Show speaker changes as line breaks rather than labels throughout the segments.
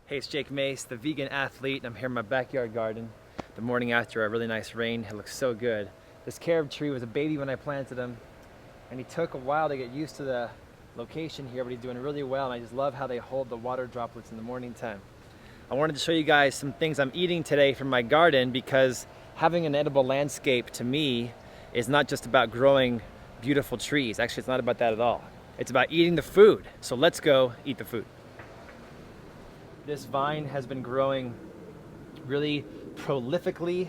Hey, it's Jake Mace, the vegan athlete, and I'm here in my backyard garden. The morning after a really nice rain, it looks so good. This carob tree was a baby when I planted him, and he took a while to get used to the location here, but he's doing really well, and I just love how they hold the water droplets in the morning time. I wanted to show you guys some things I'm eating today from my garden, because having an edible landscape to me is not just about growing beautiful trees. Actually, it's not about that at all. It's about eating the food. So let's go eat the food. This vine has been growing really prolifically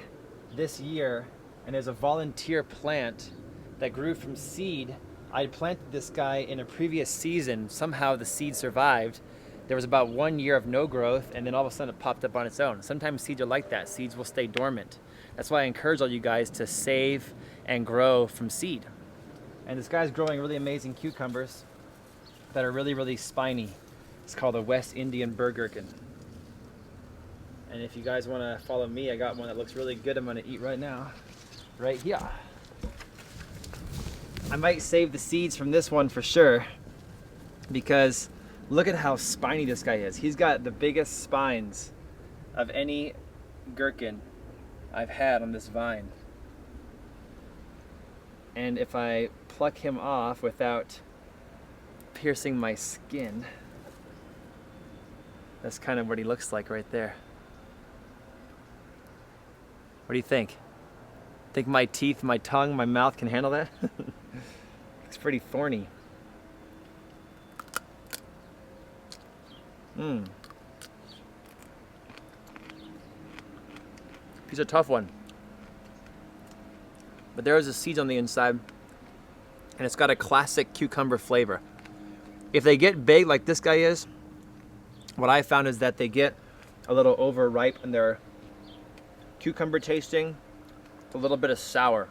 this year, and is a volunteer plant that grew from seed. I planted this guy in a previous season. Somehow the seed survived. There was about 1 year of no growth, and then all of a sudden it popped up on its own. Sometimes seeds are like that. Seeds will stay dormant. That's why I encourage all you guys to save and grow from seed. And this guy's growing really amazing cucumbers that are really, really spiny. It's called a West Indian burgherkin. And if you guys want to follow me, I got one that looks really good I'm going to eat right now. Right here. I might save the seeds from this one for sure, because look at how spiny this guy is. He's got the biggest spines of any gherkin I've had on this vine. And if I pluck him off without piercing my skin, that's kind of what he looks like right there. What do you think? Think my teeth, my tongue, my mouth can handle that? It's pretty thorny. He's a tough one. But there is a seed on the inside, and it's got a classic cucumber flavor. If they get big like this guy is, what I found is that they get a little overripe and they're cucumber tasting, a little bit of sour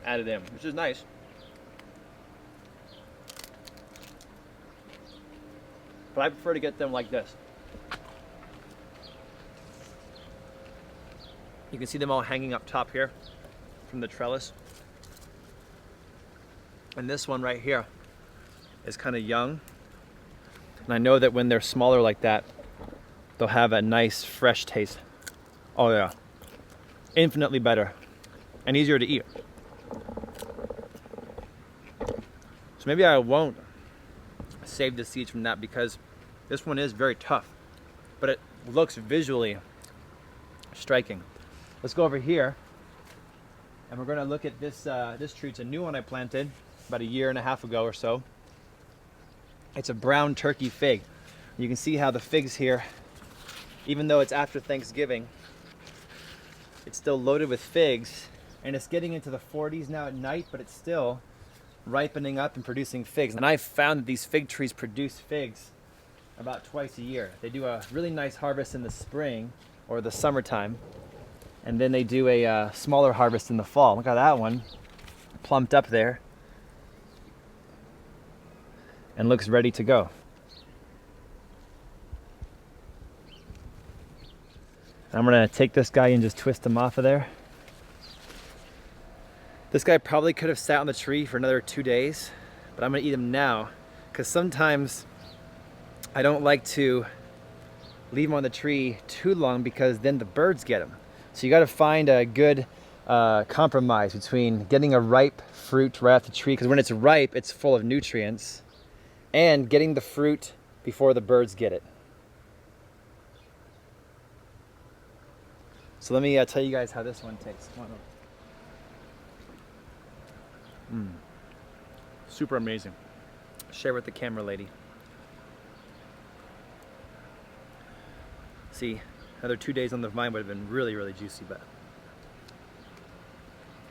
added in, which is nice. But I prefer to get them like this. You can see them all hanging up top here from the trellis. And this one right here is kind of young. And I know that when they're smaller like that, they'll have a nice fresh taste. Oh yeah, infinitely better and easier to eat. So maybe I won't save the seeds from that, because this one is very tough, but it looks visually striking. Let's go over here, and we're gonna look at this this tree. It's a new one I planted about 1.5 years ago or so. It's a brown turkey fig. You can see how the figs here, even though it's after Thanksgiving, it's still loaded with figs, and it's getting into the 40s now at night, but it's still ripening up and producing figs. And I've found that these fig trees produce figs about twice a year. They do a really nice harvest in the spring or the summertime, and then they do a smaller harvest in the fall. Look at that one, plumped up there, and looks ready to go. I'm gonna take this guy and just twist him off of there. This guy probably could have sat on the tree for another 2 days, but I'm gonna eat him now, because sometimes I don't like to leave him on the tree too long, because then the birds get him. So you gotta find a good compromise between getting a ripe fruit right off the tree, because when it's ripe, it's full of nutrients, and getting the fruit before the birds get it. So let me tell you guys how this one tastes. Come on. Super amazing. Share with the camera lady. See, another 2 days on the vine would have been really, really juicy, but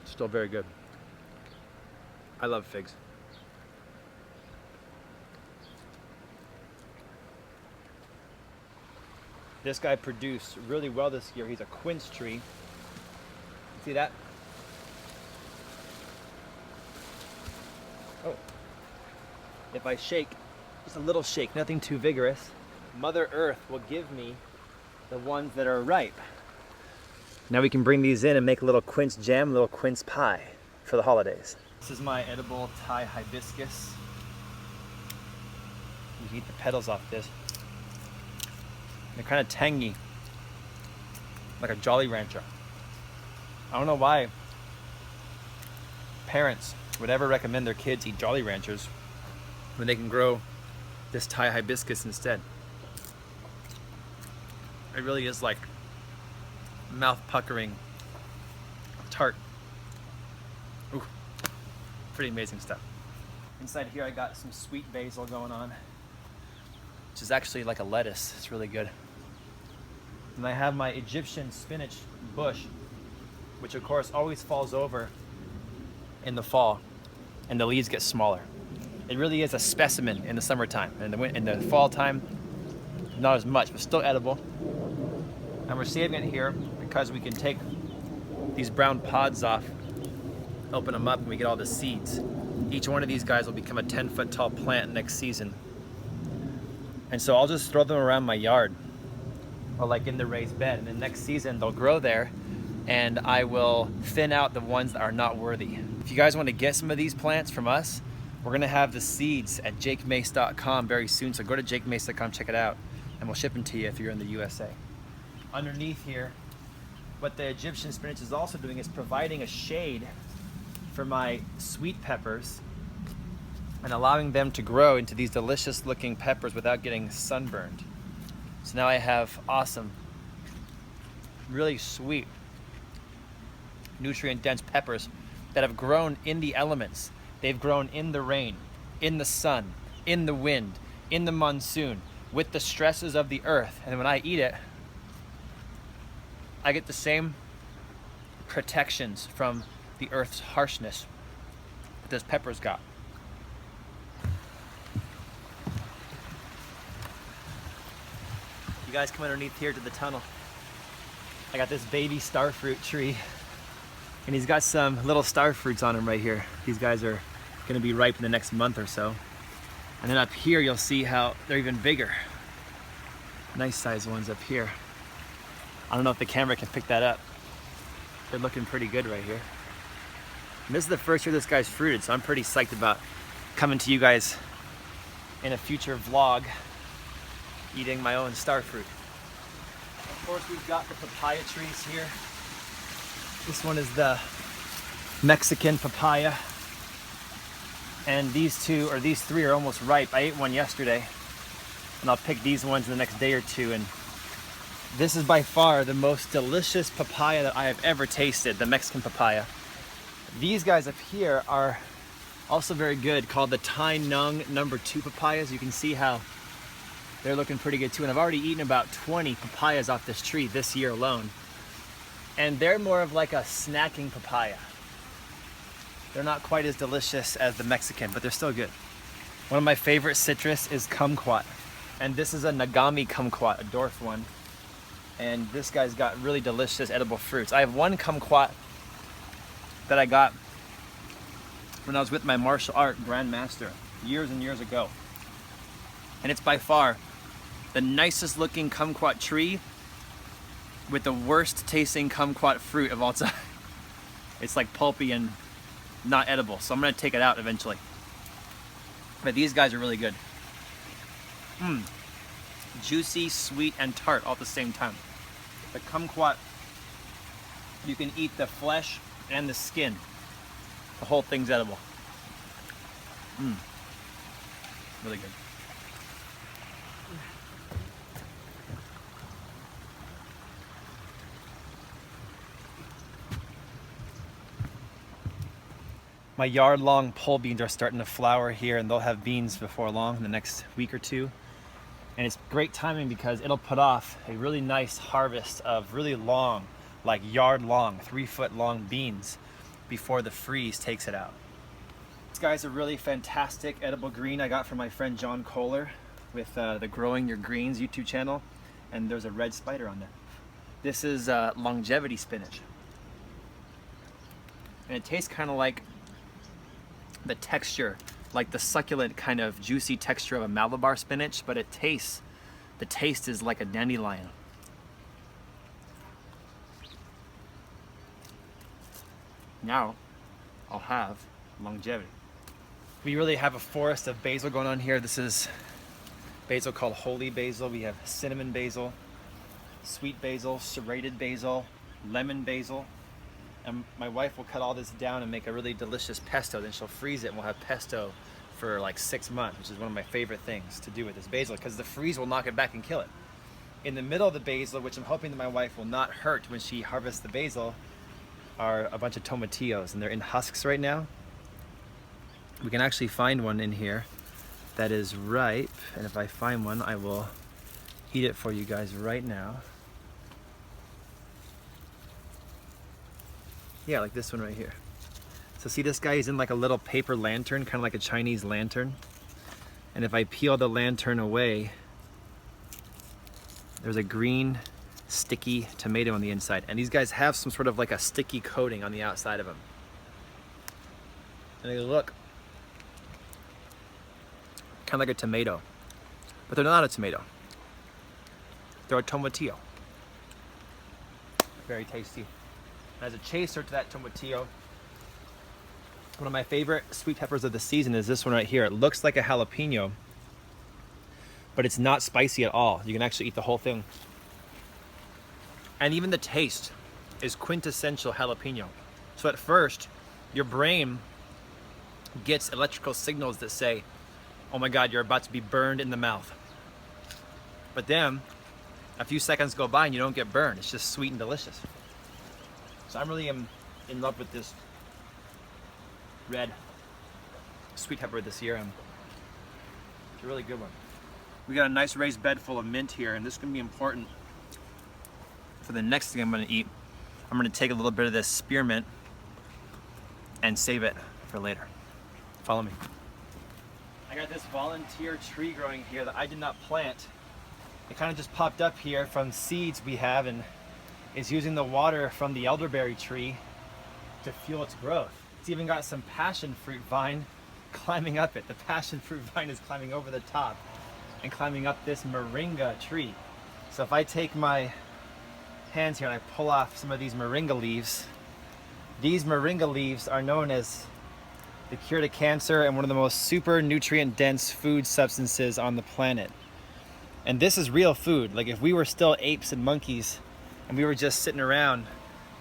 still very good. I love figs. This guy produced really well this year. He's a quince tree. See that? Oh. If I shake, just a little shake, nothing too vigorous, Mother Earth will give me the ones that are ripe. Now we can bring these in and make a little quince jam, a little quince pie for the holidays. This is my edible Thai hibiscus. You can eat the petals off this. They're kind of tangy, like a Jolly Rancher. I don't know why parents would ever recommend their kids eat Jolly Ranchers when they can grow this Thai hibiscus instead. It really is like mouth puckering tart. Ooh, pretty amazing stuff. Inside here I got some sweet basil going on, which is actually like a lettuce. It's really good. And I have my Egyptian spinach bush, which of course always falls over in the fall and the leaves get smaller. It really is a specimen in the summertime. In the fall time, not as much, but still edible. And we're saving it here because we can take these brown pods off, open them up, and we get all the seeds. Each one of these guys will become a 10-foot tall plant next season. And so I'll just throw them around my yard, or like in the raised bed, and then next season they'll grow there, and I will thin out the ones that are not worthy. If you guys want to get some of these plants from us, we're gonna have the seeds at jakemace.com very soon, so go to jakemace.com, check it out, and we'll ship them to you if you're in the USA. Underneath here, what the Egyptian spinach is also doing is providing a shade for my sweet peppers and allowing them to grow into these delicious looking peppers without getting sunburned. So now I have awesome, really sweet, nutrient dense peppers that have grown in the elements. They've grown in the rain, in the sun, in the wind, in the monsoon, with the stresses of the earth. And when I eat it, I get the same protections from the earth's harshness that those peppers got. You guys come underneath here to the tunnel. I got this baby starfruit tree, and he's got some little star fruits on him right here. These guys are gonna be ripe in the next month or so. And then up here, you'll see how they're even bigger. Nice sized ones up here. I don't know if the camera can pick that up. They're looking pretty good right here. And this is the first year this guy's fruited, so I'm pretty psyched about coming to you guys in a future vlog eating my own star fruit. Of course, we've got the papaya trees here. This one is the Mexican papaya. And these three are almost ripe. I ate one yesterday, and I'll pick these ones in the next day or two. And this is by far the most delicious papaya that I have ever tasted, the Mexican papaya. These guys up here are also very good, called the Tai Nung #2 papayas. You can see how they're looking pretty good too. And I've already eaten about 20 papayas off this tree this year alone. And they're more of like a snacking papaya. They're not quite as delicious as the Mexican, but they're still good. One of my favorite citrus is kumquat. And this is a Nagami kumquat, a dwarf one. And this guy's got really delicious edible fruits. I have one kumquat that I got when I was with my martial art grandmaster years and years ago. And it's by far the nicest looking kumquat tree with the worst tasting kumquat fruit of all time. It's like pulpy and not edible, so I'm gonna take it out eventually. But these guys are really good. Juicy, sweet, and tart all at the same time. The kumquat, you can eat the flesh and the skin. The whole thing's edible. Really good. My yard-long pole beans are starting to flower here, and they'll have beans before long in the next week or two. And it's great timing because it'll put off a really nice harvest of really long, like yard-long, 3-foot-long beans before the freeze takes it out. This guy's a really fantastic edible green I got from my friend John Kohler with the Growing Your Greens YouTube channel, and there's a red spider on there. This is longevity spinach. And it tastes kind of like the texture, like the succulent kind of juicy texture of a Malabar spinach, but the taste is like a dandelion. Now I'll have longevity. We really have a forest of basil going on here. This is basil called holy basil. We have cinnamon basil, sweet basil, serrated basil, lemon basil. And my wife will cut all this down and make a really delicious pesto. Then she'll freeze it and we'll have pesto for like 6 months, which is one of my favorite things to do with this basil, because the freeze will knock it back and kill it. In the middle of the basil, which I'm hoping that my wife will not hurt when she harvests the basil, are a bunch of tomatillos, and they're in husks right now. We can actually find one in here that is ripe, and if I find one, I will eat it for you guys right now. Yeah, like this one right here. So see this guy, he's in like a little paper lantern, kind of like a Chinese lantern. And if I peel the lantern away, there's a green, sticky tomato on the inside. And these guys have some sort of like a sticky coating on the outside of them. And they look kind of like a tomato, but they're not a tomato. They're a tomatillo. Very tasty. As a chaser to that tomatillo, one of my favorite sweet peppers of the season is this one right here. It looks like a jalapeno, but it's not spicy at all. You can actually eat the whole thing. And even the taste is quintessential jalapeno. So at first, your brain gets electrical signals that say, oh my God, you're about to be burned in the mouth. But then, a few seconds go by and you don't get burned. It's just sweet and delicious. So I'm really in love with this red sweet pepper this year. It's a really good one. We got a nice raised bed full of mint here, and this is gonna be important for the next thing I'm gonna eat. I'm gonna take a little bit of this spearmint and save it for later. Follow me. I got this volunteer tree growing here that I did not plant. It kind of just popped up here from seeds we have, and is using the water from the elderberry tree to fuel its growth. It's even got some passion fruit vine climbing up it. The passion fruit vine is climbing over the top and climbing up this moringa tree. So if I take my hands here and I pull off some of these moringa leaves, these moringa leaves are known as the cure to cancer and one of the most super nutrient dense food substances on the planet. And this is real food. Like if we were still apes and monkeys and we were just sitting around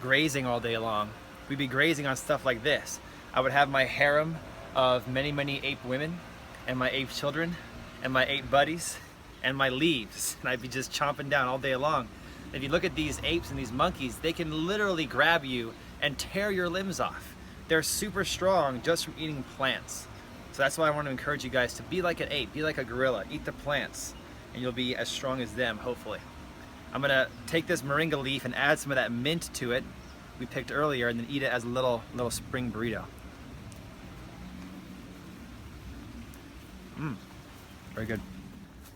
grazing all day long, we'd be grazing on stuff like this. I would have my harem of many, many ape women and my ape children and my ape buddies and my leaves, and I'd be just chomping down all day long. If you look at these apes and these monkeys, they can literally grab you and tear your limbs off. They're super strong just from eating plants. So that's why I want to encourage you guys to be like an ape, be like a gorilla, eat the plants, and you'll be as strong as them, hopefully. I'm gonna take this moringa leaf and add some of that mint to it we picked earlier, and then eat it as a little spring burrito. Very good.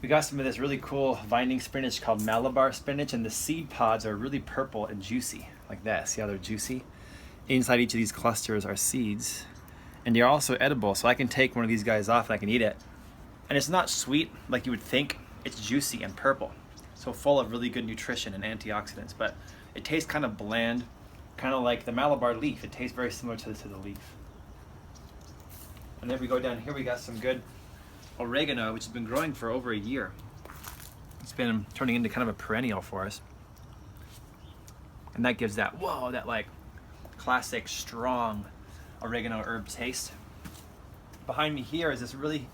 We got some of this really cool vining spinach called Malabar spinach, and the seed pods are really purple and juicy, like that. See how they're juicy? Inside each of these clusters are seeds, and they're also edible, so I can take one of these guys off and I can eat it. And it's not sweet like you would think. It's juicy and purple, so full of really good nutrition and antioxidants, but it tastes kind of bland, kind of like the Malabar leaf. It tastes very similar to the leaf. And then we go down here, we got some good oregano, which has been growing for over a year. It's been turning into kind of a perennial for us. And that gives that, whoa, that like classic strong oregano herb taste. Behind me here is this really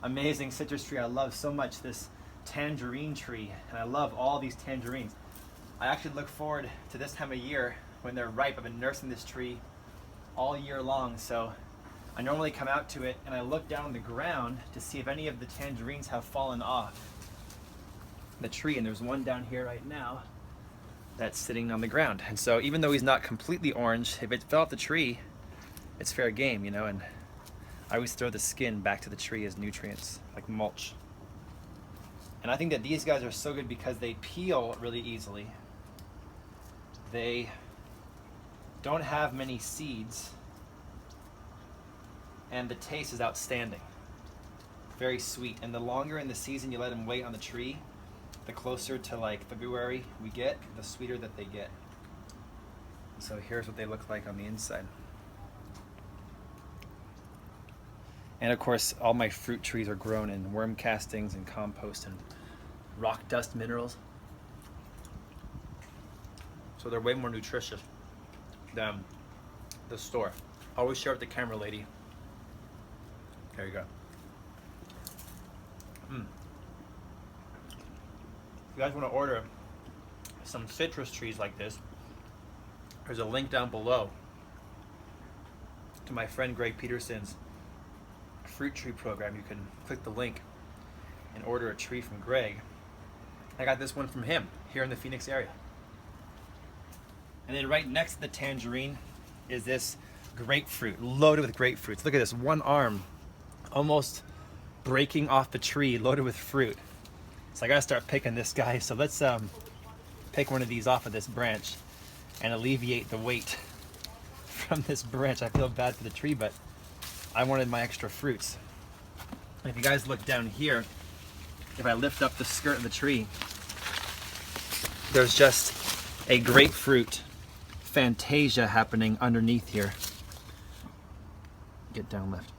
amazing citrus tree I love so much, this tangerine tree, and I love all these tangerines. I actually look forward to this time of year when they're ripe. I've been nursing this tree all year long, so I normally come out to it and I look down on the ground to see if any of the tangerines have fallen off the tree, and there's one down here right now that's sitting on the ground. And so even though he's not completely orange, if it fell off the tree, it's fair game, you know, and I always throw the skin back to the tree as nutrients, like mulch. And I think that these guys are so good because they peel really easily. They don't have many seeds, and the taste is outstanding. Very sweet, and the longer in the season you let them wait on the tree, the closer to like February we get, the sweeter that they get. So here's what they look like on the inside. And of course, all my fruit trees are grown in worm castings and compost and rock dust minerals. So they're way more nutritious than the store. Always share with the camera lady. There you go. If you guys want to order some citrus trees like this, there's a link down below to my friend Greg Peterson's fruit tree program. You can click the link and order a tree from Greg. I got this one from him here in the Phoenix area. And then right next to the tangerine is this grapefruit, loaded with grapefruits. Look at this, one arm almost breaking off the tree, loaded with fruit. So I gotta start picking this guy. So let's pick one of these off of this branch and alleviate the weight from this branch. I feel bad for the tree, but I wanted my extra fruits. And if you guys look down here, if I lift up the skirt of the tree, there's just a grapefruit fantasia happening underneath here. Get down, lift.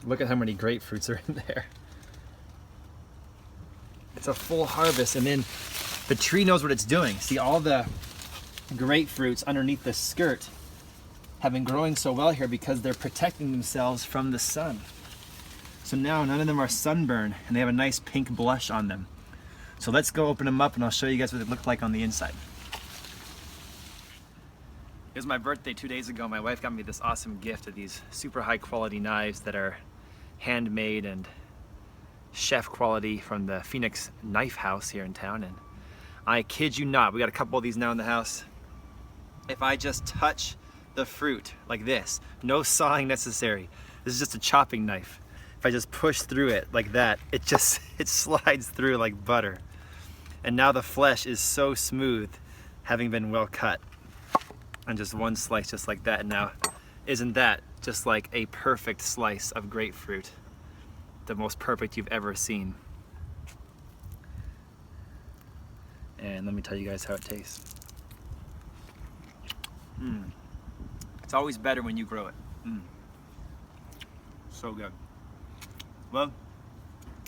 Look at how many grapefruits are in there. It's a full harvest, and then the tree knows what it's doing. See, all the grapefruits underneath the skirt have been growing so well here because they're protecting themselves from the sun. So now none of them are sunburned, and they have a nice pink blush on them. So let's go open them up and I'll show you guys what they look like on the inside. It was my birthday 2 days ago. My wife got me this awesome gift of these super high quality knives that are handmade and chef quality from the Phoenix Knife House here in town. And I kid you not, we got a couple of these now in the house. If I just touch the fruit like this, no sawing necessary. This is just a chopping knife. If I just push through it like that, it slides through like butter. And now the flesh is so smooth, having been well cut. And just one slice just like that. And now, isn't that just like a perfect slice of grapefruit? The most perfect you've ever seen. And let me tell you guys how it tastes. It's always better when you grow it. So good. Well,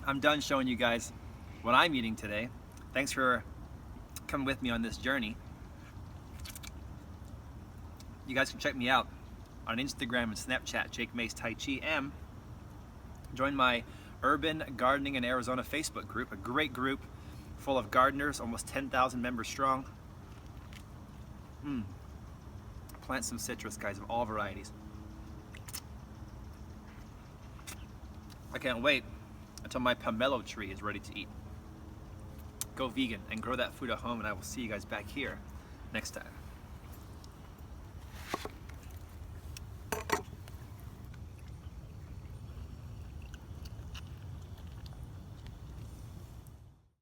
I'm done showing you guys what I'm eating today. Thanks for coming with me on this journey. You guys can check me out on Instagram and Snapchat, Jake Mace Tai Chi, and join my Urban Gardening in Arizona Facebook group, a great group full of gardeners, almost 10,000 members strong. Plant some citrus, guys, of all varieties. I can't wait until my pomelo tree is ready to eat. Go vegan and grow that food at home, and I will see you guys back here next time.